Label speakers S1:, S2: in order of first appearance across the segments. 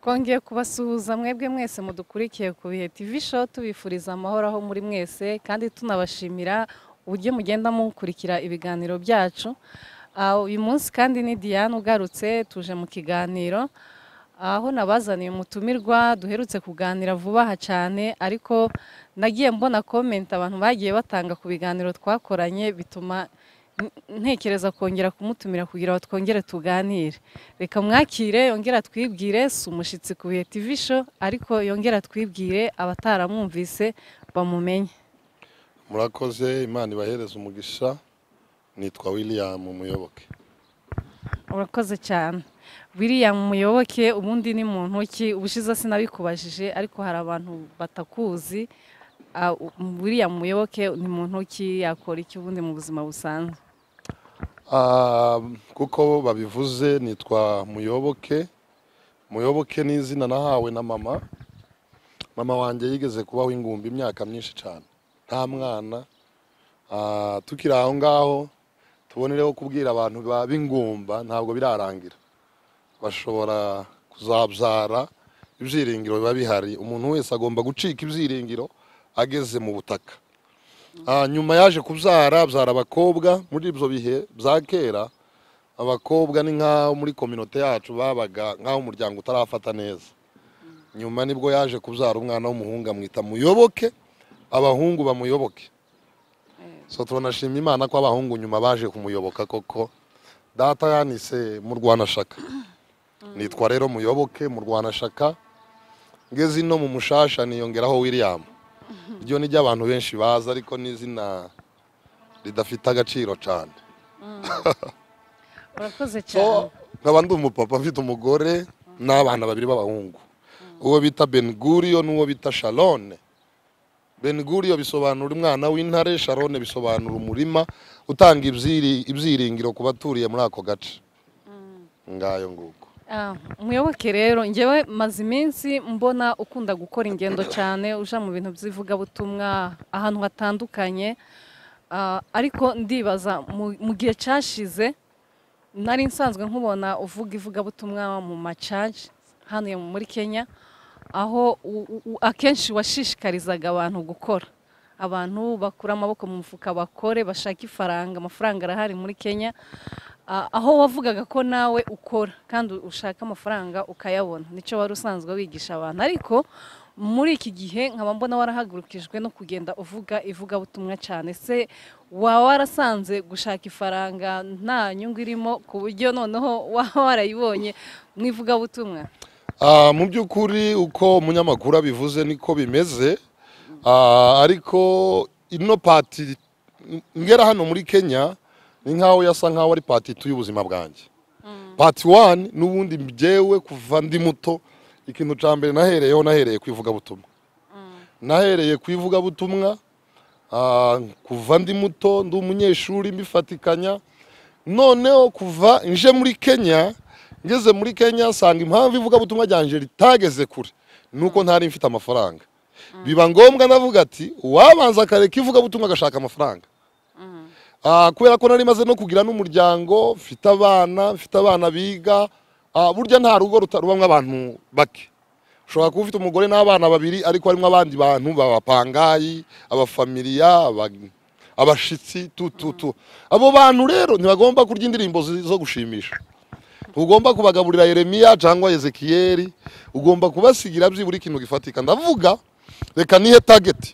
S1: Twongeye kubasuhuza mwebwe mwese mudukurikiye ku Bihe TV Show tubifuriza amahoro aho muri mwese kandi tunabashimira uburyo mugenda mukurikira ibiganiro byacu. Uyu munsi kandi ni Diane ugarutse tuje mu kiganiro aho nabazaniye umutumirwa duherutse kuganira vuba aha cyane, ariko nagiye mbona comment abantu bagiye batanga ku biganiro twakoranye bituma ntekereza kongera kumutumira kugira ngo twongere tuganire. Reka mwakire yongera twibwire, si umushitsi ku Bihe TV Show ariko yongera twibwire abataramwumvise bamumenye.
S2: Murakoze, Imana ibahereza umugisha. Nitwa William Muyoboke.
S1: Urakoze cyane. William Muyoboke ubundi ni muntu ki? Ubushize sinabikubajije ariko hari abantu batakuzi. William Muyoboke ni muntu ki, yakora iki ubundi mu buzima busanzwe?
S2: Kuko babivuze nitwa Muyoboke. Muyoboke ni izina nahawe na mama. Mama wanjye yigeze kubaho ingumbi imyaka myinshi cyane. Nta mwana. Tukiri aho ngaho tubonereho kubwira abantu b'ingumba ntabwo birarangira. Bashobora kuzabyara, ibyiringiro biba bihari. Umuntu wese agomba gucika ibyiringiro ageze mu butaka. Nyuma yaje kubyara abakobwa. Muri ibyo bihe bya kera abakobwa ni nk'aho muri community yacu babaga nk'aho umuryango utarafata neza. Nyuma nibwo yaje kubyara umwana w'umuhungu amwita Muyoboke, abahungu bamuyoboke. So tunashima Imana ko abahungu nyuma baje kumuyoboka koko. Data yanise mu Rwanashaka. Nitwa rero Muyoboke mu Rwanashaka. Ngeze no mu Mushasha niyongeraho William. Iryo ni ry'abantu benshi baza ariko n'izina ridafite agaciro cyane.
S1: Urakoze cyane.
S2: Nkaba ndi umupapa mfite umugore n'abana babiri b'abahungu. Uwo bita Ben-Gurion n'uwo bita Sharon. Ben-Gurion bisobanura umwana w'intare, Sharon bisobanura umurima utanga ibyiringiro ku baturiye muri ako gace. Ngayo nguko.
S1: Muyoboke rero ngewe maze iminsi mbona ukunda gukora ingendo cyane uja mu bintu by'ivugabutumwa ahantu hatandukanye, ariko ndibaza mu gihe cyashize nari nsanzwe nkubona uvuga ivugabutumwa mu macaci hano muri Kenya, aho akenshi washishikarizaga abantu gukora. Abantu bakura amaboko mu mufuka bakore, bashaka ifaranga, amafaranga arahari muri Kenya. Aho wavugaga ko nawe ukora kandi ushaka amafaranga ukayabona, nicyo wari usanzwe wigisha abantu. Ariko muri iki gihe nkaba mbona warahagurukijwe no kugenda uvuga ivugabutumwa cyane. Se waba warasanze gushaka ifaranga nta nyungu irimo ku buryo noneho waba warayibonye mu ivugabutumwa?
S2: Mu by'ukuri uko umunyamakuru abivuze niko bimeze, ariko ino pati ngera hano muri Kenya ni nkaho yasa nkaho ari pati 2 y'ubuzima bwanjye. Pati 1 n'ubundi mbyewe kuva ndi muto, ikintu ca mbere nahereye kwivuga butumwa. Nahereye kwivuga butumwa kuva ndi muto, ndi umunyeshuri mbifatikanya. Noneho kuva nje muri Kenya, ngeze muri Kenya sanga impamvu ivuga butumwa ryanje ritageze kure nuko ntari mfite amafaranga. Biba ngombwa navuga ati wabanza akareka ivuga butumwa agashaka amafaranga. Kubera ko nari maze no kugira n'umuryango, mfite abana biga, burya nta rugo rutarubamwe abantu bake. Ushobora kuba ufite umugore n'abana babiri ariko harimo abandi bantu babapangayi, abafamiliya, abashitsi abo bantu rero ntibagomba kurya indirimbo zo gushimisha. Ugomba kubagaburira Yeremiya cyangwa Ezekiyeli, ugomba kubasigira byibura ikintu gifatika. Ndavuga reka nihe target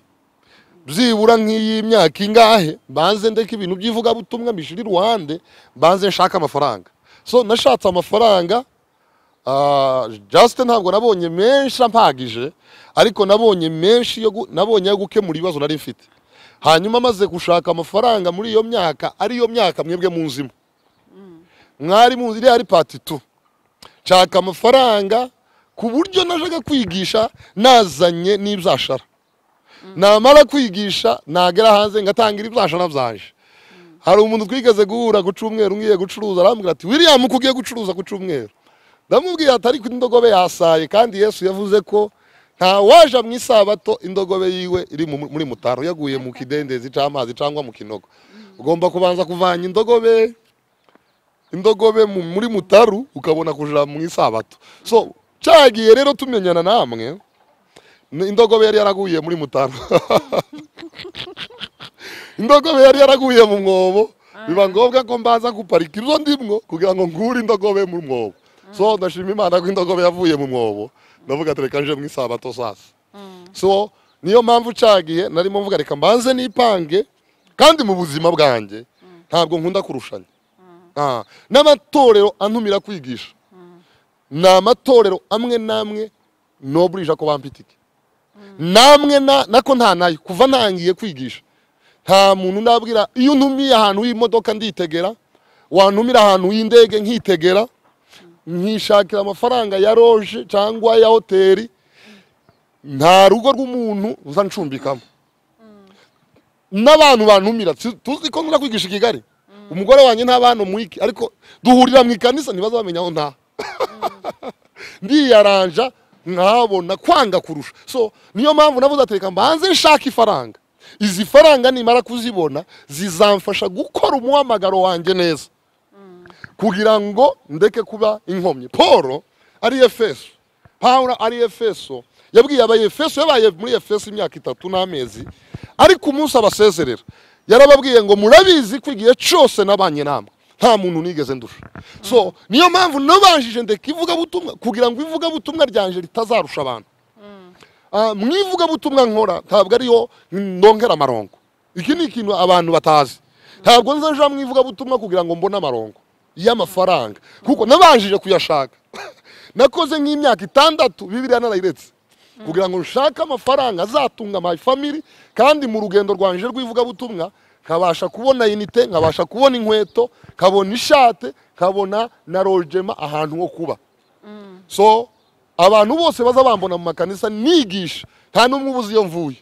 S2: byibura nk'iyi myaka ingahe banze ndeka ibintu by'ivuga butumwa mbishiri ruhande, banze nshaka amafaranga. So nashatse amafaranga, just ntabwo nabonye menshi ampagije, ariko nabonye menshi nabonye yo gukemura ibibazo nari mfite. Hanyuma maze gushaka amafaranga muri iyo myaka, ari yo myaka mwebwe munzimo. Mwari munzi iri ari pati 2. Nshaka amafaranga ku buryo najaga kwigisha nazanye n'ibyashara. Namara kwigisha nagera hanze ngatangira ibyashara byaje. Hari umuntu twigeze guhura ku cyumweru ngiye gucuruza, arambwira ati William kugiye gucuruza ku cyumweru. Ndamubwiye atari ku indogobe yasaye kandi Yesu yavuze ko nta waje mu isabato indogobe yiwe iri muri mutaro yaguye mu kidendezi cy'amazi cyangwa mu kinogo. Ugomba kubanza kuvanya indogobe muri mutaru ukabona kujira mu isabato. So cyagiye rero tumenyana namwe indogobe yari yaraguye muri Mutara indogobe yari yaraguye mu mwobo biba ngombwa ko mbaza guparika ibyo ndimwo kugira ngo ngure indogobe mu mwobo so ndashima Imana ko indogobe yavuye mu mwobo ndavuga ati reka nje mu isabato sasa so niyo mpamvu cyagiye narimo mvuga reka mbanze nipange kandi mu buzima bwanjye ntabwo nkunda kurushanya n'amatorero antumira kwigisha ni amatorero amwe namwe noburija ko bampitike namwe nako nta nayo kuva ntangiye kwigisha nta muntu ndabwira iyo ntumiye ahantu y'imodoka nditegera wantumira ahantu y'indege nkitegera nkishakira amafaranga ya loge cyangwa ya hoteli nta rugo rw'umuntu uza ncumbikamo n'abantu bantumira tuzi ko nkunda kwigisha i Kigali umugore wanjye nta bantu mwiki ariko duhurira mu ikanisa ntibaza bamenya aho nta ndiyaranja nkabona kwanga kurusha so niyo mpamvu navuze ati reka mbanze nshaka ifaranga izi faranga nimara kuzibona zizamfasha gukora umuhamagaro wanjye neza kugira ngo ndeke kuba inkomyi. Paul ari Efeso Pawulo ari Efeso yabwiye abayefeso yabaye muri Efeso imyaka 3 n'amezi ariko umunsi abasezerera yarababwiye ngo murabizi ko igihe cyose nabanye namwe nta muntu nigeze ndusha so niyo mpamvu nabanjije ndekivuga butumwa kugira ngo ivuga butumwa ryanje ritazarusha abantu mwivuga butumwa nkora ntabwo ariyo ndongera amarongo iki ni ikintu abantu batazi ntabwo nzaje mwivuga butumwa kugira ngo mbone amarongo y'amafaranga kuko nabanjije kuyashaka nakoze nk'imyaka 6 Bibiliya narayiretse kugira ngo nshaka amafaranga azatunga my family kandi mu rugendo rwanje rw'ivuga butumwa nkabasha kubona unite nkabasha kubona inkweto nkabona ishate nkabona na logement ahantu ho kuba so abantu bose baza bambona mu makanisa nigisha nta numwe ubuzi yo mvuye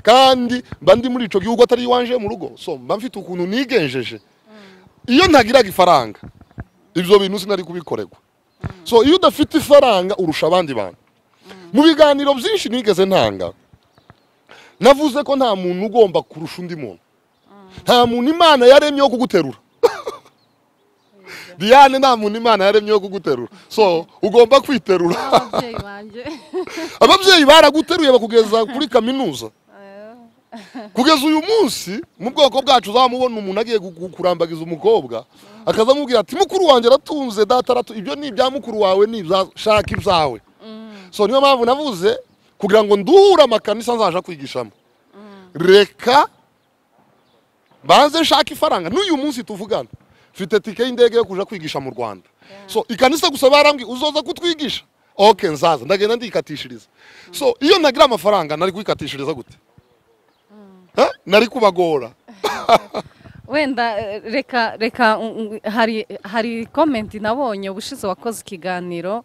S2: kandi mba ndi muri ico gihugu atari wanje mu rugo so mba mfite ukuntu nigenjeje iyo ntagiraga ifaranga ibyo bintu sinari kubikorerwa so iyo udafite ifaranga urusha abandi bantu mu biganiro byinshi nigeze ntanga navuze ko nta muntu ugomba kurusha undi muntu nta muntu Imana yaremye yo kuguterura Diane nta muntu Imana yaremye yo kuguterura so ugomba kwiterura ababyeyi baraguteruye bakugeza kuri kaminuza kugeza uyu munsi mu bwoko bwacu uzamubona umuntu agiye kurambagiza umukobwa akaza amubwira ati mukuru wanjye aratunze data ibyo ni ibya mukuru wawe ni shaka ibyawe so niyo mpamvu navuze kugira ngo nduhure amakanisa nzaje kwigishamo reka banze nshaka ifaranga n'uyu munsi tuvugana mfite tike y'indege yo kuja kwigisha mu Rwanda so ikanisa gusa barambwi uzoza kutwigisha okay nzaza ndagenda ndikatishiriza so iyo nagira amafaranga nari kwikatishiriza gute nari kubagora
S1: wenda reka hari comment nabonye ubushize wakoze ikiganiro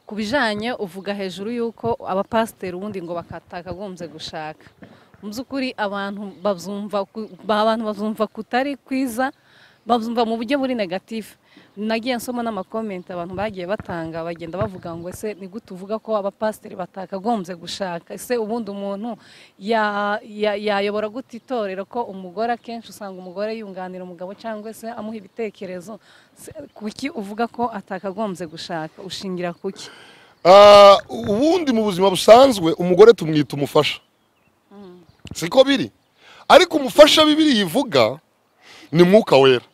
S1: ku bijanye uvuga hejuru yuko abapasiteri ubundi ngo bakatakagombye gushaka mu by'ukuri abantu bazumva kutari kwiza bazumva mu buryo buri negatif nagiye nsoma n'amakomenti abantu bagiye batanga bagenda bavuga ngo ese ni gute uvuga ko abapasiteri batakagombye gushaka ese ubundi umuntu yayobora gute itorero ko umugore akenshi usanga umugore yunganira umugabo cyangwa se amuha ibitekerezo kuki uvuga ko atakagombye gushaka ushingira kuki
S2: ubundi mu buzima busanzwe umugore tumwita umufasha siko biri ariko umufasha Bibiliya yivuga ni Mwuka Wera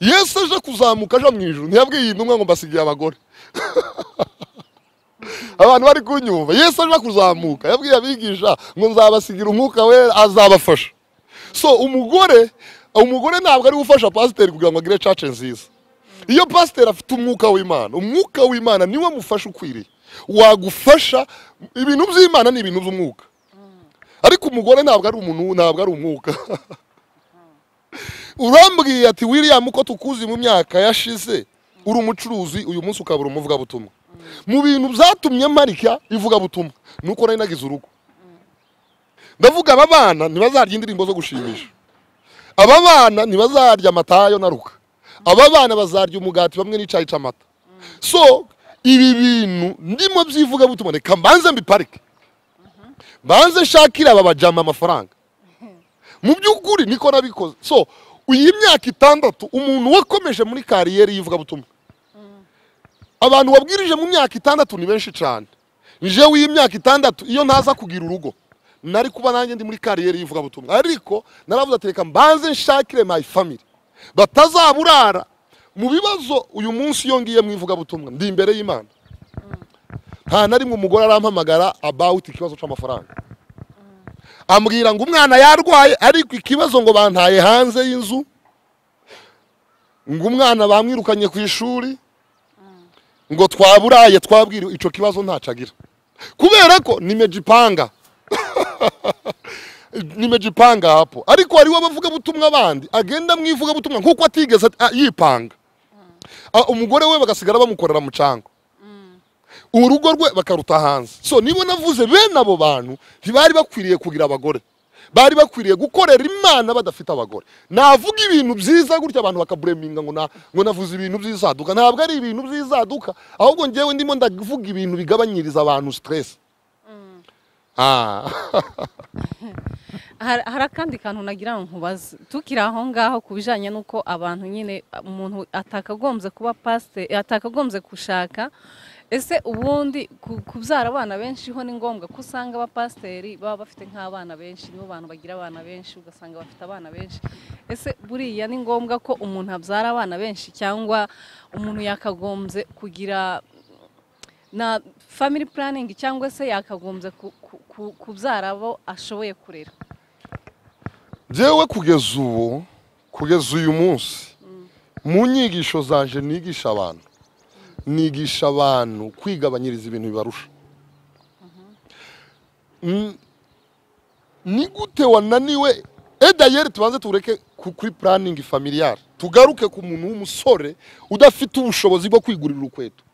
S2: Yesu aje kuzamuka aje mu ijuru ntiyabwiye intumwa ngo mbasigiye abagore abantu bari kunyumva Yesu aje kuzamuka yabwiye abigisha ngo nzabasigira Umwuka Wera azabafasha so umugore ntabwo ari gufasha pasiteri kugira ngo agire church nziza iyo pasiteri afite umwuka w'Imana niwe mufasha ukwiriye wagufasha ibintu by'Imana ni ibintu by'umwuka ariko umugore ntabwo ari umuntu ntabwo ari umwuka urambwiye ati William ko tukuzi mu myaka yashize uri umucuruzi uyu munsi ukabura umuvuga butumwa mu bintu byatumye marika ivuga butumwa nuko nari nagize urugo ndavuga aba bana ntibazarya indirimbo zo gushimisha aba bana ntibazarya amatayo naruka aba bana bazarya umugati bamwe n'icayi c'amata so ibi bintu ndimo byivuga butumwa reka mbanze mbiparike banze shakira aba bajama amafaranga mu by'ukuri niko nabikoze so uyi myaka 6 umuntu wakomeje muri kariyeri yivuga butumwa abantu wabwirije mu myaka 6 ni benshi cyane. Nje w'imyaka 6 iyo ntaza kugira urugo nari kuba nanjye ndi muri kariyeri yivuga butumwa, ariko naravuze atereka mbanze nshakire my family batazaburara mu bibazo. Uyu munsi yongiye mu ivuga butumwa ndi imbere y'Imana, nta nari mu mugore arampamagara about ikibazo cy'amafaranga, ambwira ngo umwana yarwaye ariko ikibazo ngo bantaye hanze y'inzu, ngo umwana bamwirukanye ku ishuri, ngo twaburaye twabwiriwe ico kibazo ntacagira kubera ko nimejipanga nimejipanga hapo. Ariko hari wabavuga butumwa abandi agenda mwivuga butumwa nkuko atigeze yipanga, umugore we bagasigara bamukorera mu cango, urugo rwe bakaruta hanze. So nibo navuze bene abo bantu ntibari bakwiriye kugira abagore, bari bakwiriye gukorera Imana badafite abagore. Navuga ibintu byiza gutya abantu bakabureminga ngo navuze ibintu byizaduka. Ntabwo ari ibintu byizaduka, ahubwo ngewe ndimo ndavuga ibintu bigabanyiriza abantu stress.
S1: hari akandi kantu nagira ngo nkubaze tukiri aho ngaho kubijanye nuko abantu nyine umuntu atakagombye kuba pastor, atakagombye gushaka. Ese ubundi kubyara abana benshi ho ni ngombwa ko usanga abapasiteri baba bafite nk'abana benshi, nibo bantu bagira abana benshi ugasanga bafite abana benshi. Ese buriya ni ngombwa ko umuntu abyara abana benshi cyangwa umuntu yakagombye kugira na family planning cyangwa se yakagombye kubyara abo ashoboye kurera?
S2: Jewe kugeza uyu munsi mu nyigisho zanje nigisha abantu kwigabanyiriza ibintu bibarusha. Ni gute wananiwe edayeri tubanze tureke kuri planning familiar, tugaruke ku muntu w'umusore udafite ubushobozi bwo kwigurira urukweto,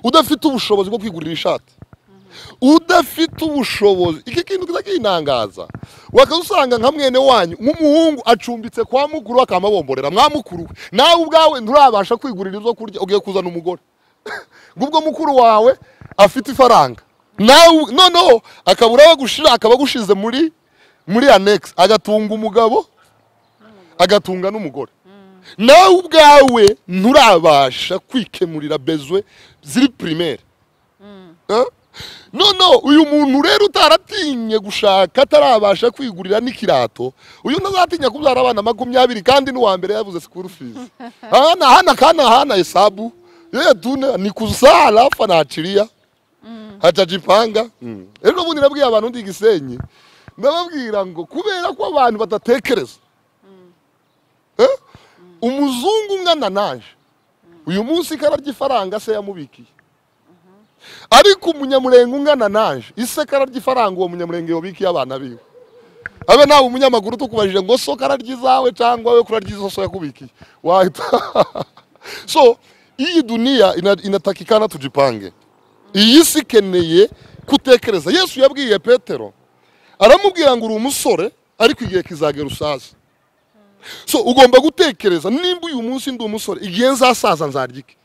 S2: udafite ubushobozi bwo kwigurira ishati, udafite ubushobozi. Iki kintu kizakinangaza wakazusanga nka mwene wanyu nk'umuhungu acumbitse kwa mukuru akamabomborera mwamukuru, nawe ubwawe nturabasha kwigurira ibyo kurya, ugiye kuzana umugore ngubwo mukuru wawe afite ifaranga, nawe noneho akabura bagushira akabagushize muri annex, agatunga umugabo agatunga n'umugore, nawe ubwawe nturabasha kwikemurira bezwe ziri primaire. No, uyu muntu rero utaratinye gushaka atarabasha kwigurira n'ikirato, uyu ntazatinya kubyara abana 20 kandi n'uwa mbere yavuze school fees. Hana hesabu yeye tuna ni kuzala fanachiria hajajipanga. Rero bundi nabwiye abantu ndi Gisenyi, ndababwira ngo kubera ko abantu badatekereza umuzungu ngana naje uyu munsi kararya ifaranga se yamubikiye, ariko umunyamurenge ungana naje isekara ry'ifaranga uwo munyamurenge yobikiye abana biwe. Abe nawe umunyamakuru tukubajije ngo so kararya izawe cyangwa we kurarya izo so yakubikiye wahita. So iyi dunia inatakikana tujipange, iyi sikeneye kutekereza. Yesu yabwiye Petero aramubwira ngo uri umusore ariko igihe kizagera usaza. So ugomba gutekereza, nimba uyu munsi ndi umusore igihe nzasaza nzarya iki?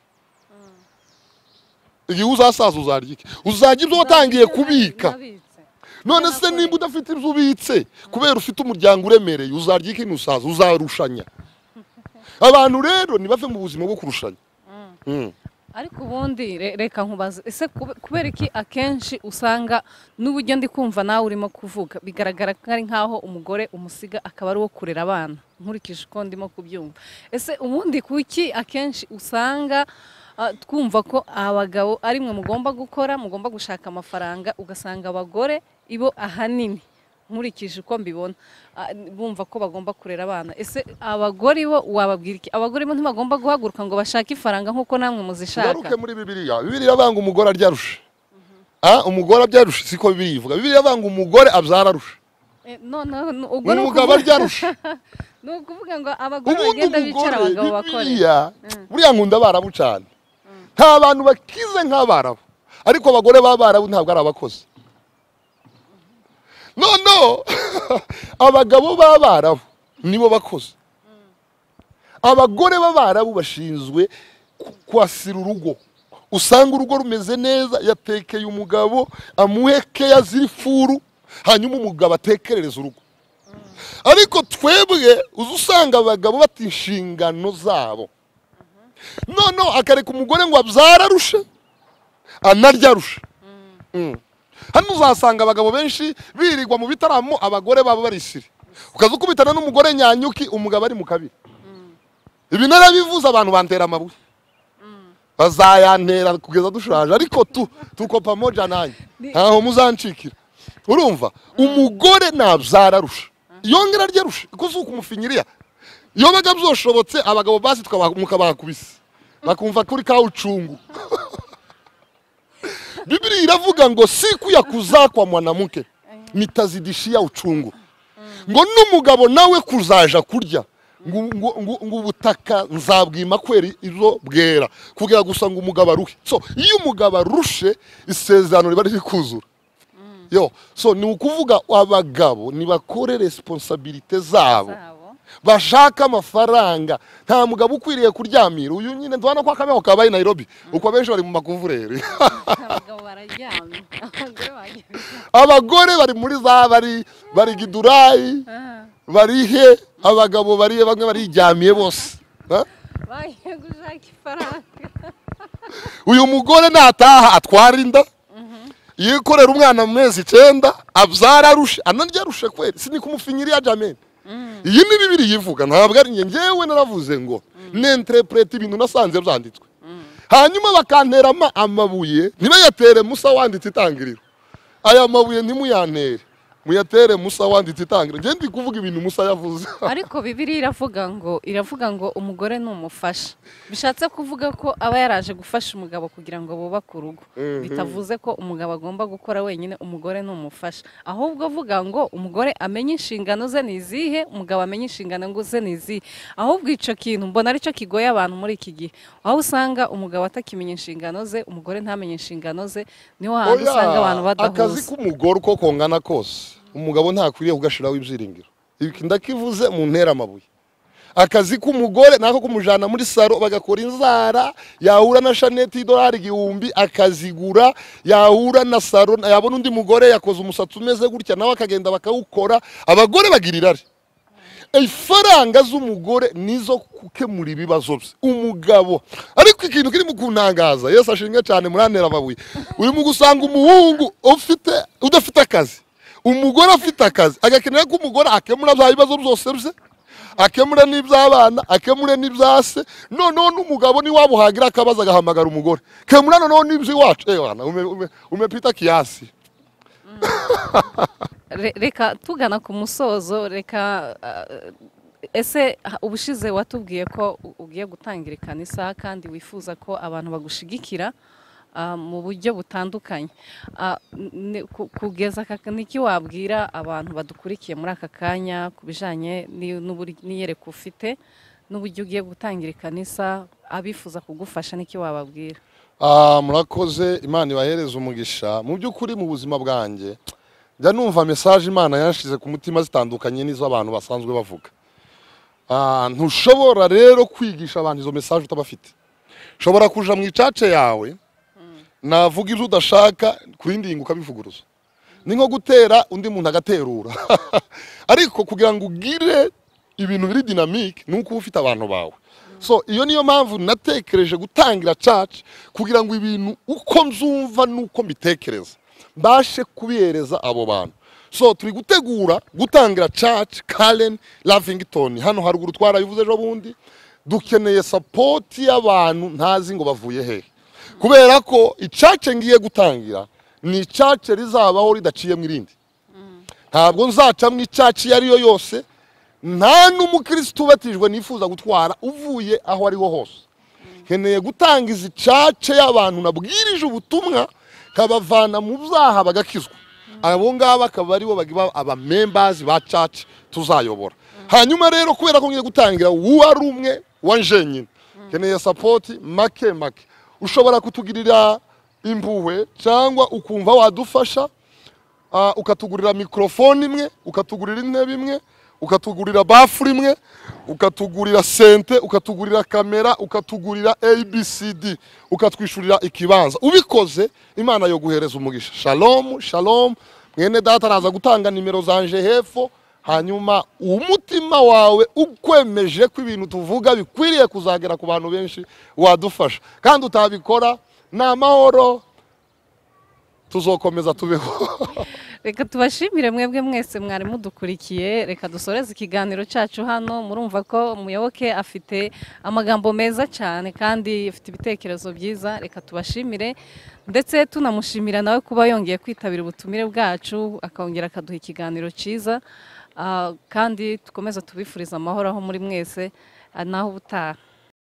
S2: Igihe uzasaza uzarya iki? Uzajya ibyo watangiye kubika. None se nimba udafite ibyo ubitse kubera ufite umuryango uremereye uzarya iki nusaza? Uzarushanya. Abantu rero nibave mu buzima bwo kurushanya.
S1: Ariko ubundi reka nkubaze, ese kubera iki akenshi usanga n'uburyo ndi kumva nawe urimo kuvuga bigaragara ari nkaho umugore umusiga akaba ari wo kurera abana, nkurikije uko ndimo kubyumva. Ese ubundi kuki akenshi usanga twumva ko abagabo ari mwe mugomba gukora, mugomba gushaka amafaranga, ugasanga abagore ibo ahanini nkurikije uko mbibona bumva ko bagomba kurera abana? Ese abagore bo wababwira iki? Abagore bo ntibagomba guhaguruka ngo bashake ifaranga nkuko namwe muzishaka?
S2: Garuke muri Bibiliya banga umugore aryarusha. Umugore abyarusha siko Bibiliya ivuga. Bibiliya banga umugore abyara arusha. Umugabo aryarusha.
S1: Nukuvuga ngo abagore bagenda bicara abagabo bakora.
S2: Buriya nkunda abarabu cyane. Nta bantu bakize nk'abarabu, ariko abagore b'abarabu ntabwo ari abakozi. No abagabo b'abarabu nibo bakozi. Abagore b'abarabu bashinzwe kwasira urugo, usanga urugo rumeze neza, yatekeye umugabo amuheke yazirifuru, hanyuma umugabo atekerereza urugo. Ariko twebwe uzusanga abagabo bati inshingano zabo. noneho akareka umugore ngo abyara arushe anarya arushe. Hano uzasanga abagabo benshi birirwa mu bitaramo abagore baba barisiri, ukaza ukubitana n'umugore nyanyuki umugabo ari mu kabiri. Ibi narabivuze abantu bantera amabuye, bazayantera kugeza dushaje, ariko tukopa moja nanjye ntaho muzancikira. Urumva umugore nabyara arusha yongera arya arusha, kuko si ukumufinyiriya. Iyo baga byoshobotse abagabo basi mukabakubise bakumva kuri kauchungu. Biblia iravuga ngo siku ya kuzaa kwa mwanamke nitazidishia uchungu, ngo n'umugabo nawe kuzaja kurya ngo ubutaka nzabwima kweri izo bwera, kugira gusa ngo umugabo aruhe. So iyo umugabo arushe isezerano riba riri kuzura. Yo, so ni ukuvuga abagabo nibakore responsabilite zabo, bashaka amafaranga. Nta mugabo ukwiriye kuryamira. Uyu nyine ndwana kwa kabeho kabaye Nairobi, uko benshi bari mu makuvurere.
S1: Abagabo bararyamye,
S2: abagore bari muri za bari Gidurayi, bari he, abagabo bari bamwe barijyamiye bose.
S1: bagiye gushaka ifaranga.
S2: Uyu mugore nataha atwara inda, yikorera umwana mu mezi 9, abyara arushe anarya arushe kweri, sini kumufinyiriya jamene. Iyi ni Bibiri yivuga, ntabwo ari njyewe naravuze ngo n'interprete ibintu nasanze byanditswe. Hanyuma bakanterama amabuye, ntibayatere Musa wanditse itangiriro. Aya mabuye ntimuyantere, muyatere Musa wanditse itangiriro. Nje ndi kuvuga ibintu Musa yavuze.
S1: Ariko Bibiri iravuga ngo umugore n'umufasha. Bishatse kuvuga ko aba yaraje gufasha umugabo kugira ngo bubake urugo. Bitavuze ko umugabo agomba gukora wenyine, umugore n'umufasha. Ahubwo avuga ngo umugore amenye inshingano ze nizihe, umugabo amenye inshingano ngo ze nizihe. Ahubwo ico kintu mbona ari cyo kigoye abantu muri iki gihe. Aho usanga umugabo atakimenya inshingano ze, umugore ntamenye inshingano ze, niho hantu usanga abantu badahuza.
S2: Akazi k'umugore uko kongana kose, umugabo ntakwiriye kugashiraho ibyiringiro. Ibi ndakivuze mu ntera amabuye. Akazi k'umugore nako kumujana muri saro bagakora inzara, yahura na Chanette $1000 akazigura, yahura na saro yabona undi mugore yakoze umusatsi umeze gutya nawe akagenda bakawukora. Abagore bagirirare. Ifaranga z'umugore nizo kukemura ibibazo bye. Umugabo ariko ikintu kiri mu kunangaza, Yesu ashinga cyane murantera amabuye. Uri mu gusanga umuhungu udafite akazi, umugore afite akazi, agakenera ko umugore akemura bya bibazo byose bye, akemura n'iby'abana, akemure n'ibyase. Noneho n'umugabo ni wabo hagira akabaza agahamagara umugore, kemura noneho n'iby'iwacu. Bana umepita kiasi.
S1: Reka tugana ku musozo, reka ese ubushize watubwiye ko ugiye gutangira ikanisa kandi wifuza ko abantu bagushigikira mu buryo butandukanye. Kugeza niki wabwira abantu badukurikiye muri aka kanya kubijanye n'iyereka ufite n'uburyo ugiye gutangira ikanisa, abifuza kugufasha niki wababwira?
S2: Murakoze, Imana ibahereza umugisha. Mu by'ukuri mu buzima bwanjye njya numva message Imana yanshize ku mutima zitandukanye n'izo abantu basanzwe bavuga. Ntushobora rero kwigisha abantu izo message utabafite. Shobora kuja mu icace yawe navuga ibyo udashaka kurindi ngo ukabivuguruza. Ni nko gutera undi muntu agaterura. Ariko kugira ngo ugire ibintu biri dynamique nuko ufite abantu bawe. So iyo niyo mpamvu natekereje gutangira church kugira ngo ibintu uko nzumva nuko mbitekereza mbashe kubihereza abo bantu. So turi gutegura gutangira church Karen Lavington hano haruguru twarabivuze ejo bundi. Dukeneye support y'abantu ntazi ngo bavuye hehe, kubera ko icace ngiye gutangira ni icace rizabaho ridaciye mu irindi. Ntabwo nzaca mu icace yariyo yose, nta n'umukristo batijwe nifuza gutwara uvuye aho ariho hose. Keneye gutangiza icace y'abantu nabwirije ubutumwa kabavana mu byaha bagakizwa. Abo ngaba akaba aribo bagiba aba members ba church tuzayobora. Hanyuma rero kubera ko ngiye gutangira uwari umwe wanje nyine, keneye support make. Ushobora kutugirira impuhwe cyangwa ukumva wadufasha, ukatugurira mikrofone imwe, ukatugurira intebe imwe, ukatugurira bafuri imwe, ukatugurira sente, ukatugurira kamera, ukatugurira ABCD, ukatwishurira ikibanza. Ubikoze Imana yo guhereza umugisha. Shalom, shalom. Mwene data araza gutanga nimero zanje hepfo, hanyuma umutima wawe ukwemeje ko ibintu tuvuga bikwiriye kuzagera ku bantu benshi wadufasha, kandi utabikora ni amahoro, tuzokomeza tubeho.
S1: Reka tubashimire mwebwe mwese mwari mudukurikiye. Reka dusoreze ikiganiro cyacu hano. Murumva ko Muyoboke afite amagambo meza cyane kandi afite ibitekerezo byiza. Reka tubashimire ndetse tunamushimira nawe kuba yongeye kwitabira ubutumire bwacu akongera akaduha ikiganiro cyiza, kandi tukomeza tubifuriza amahoro aho muri mwese, naho ubutaha.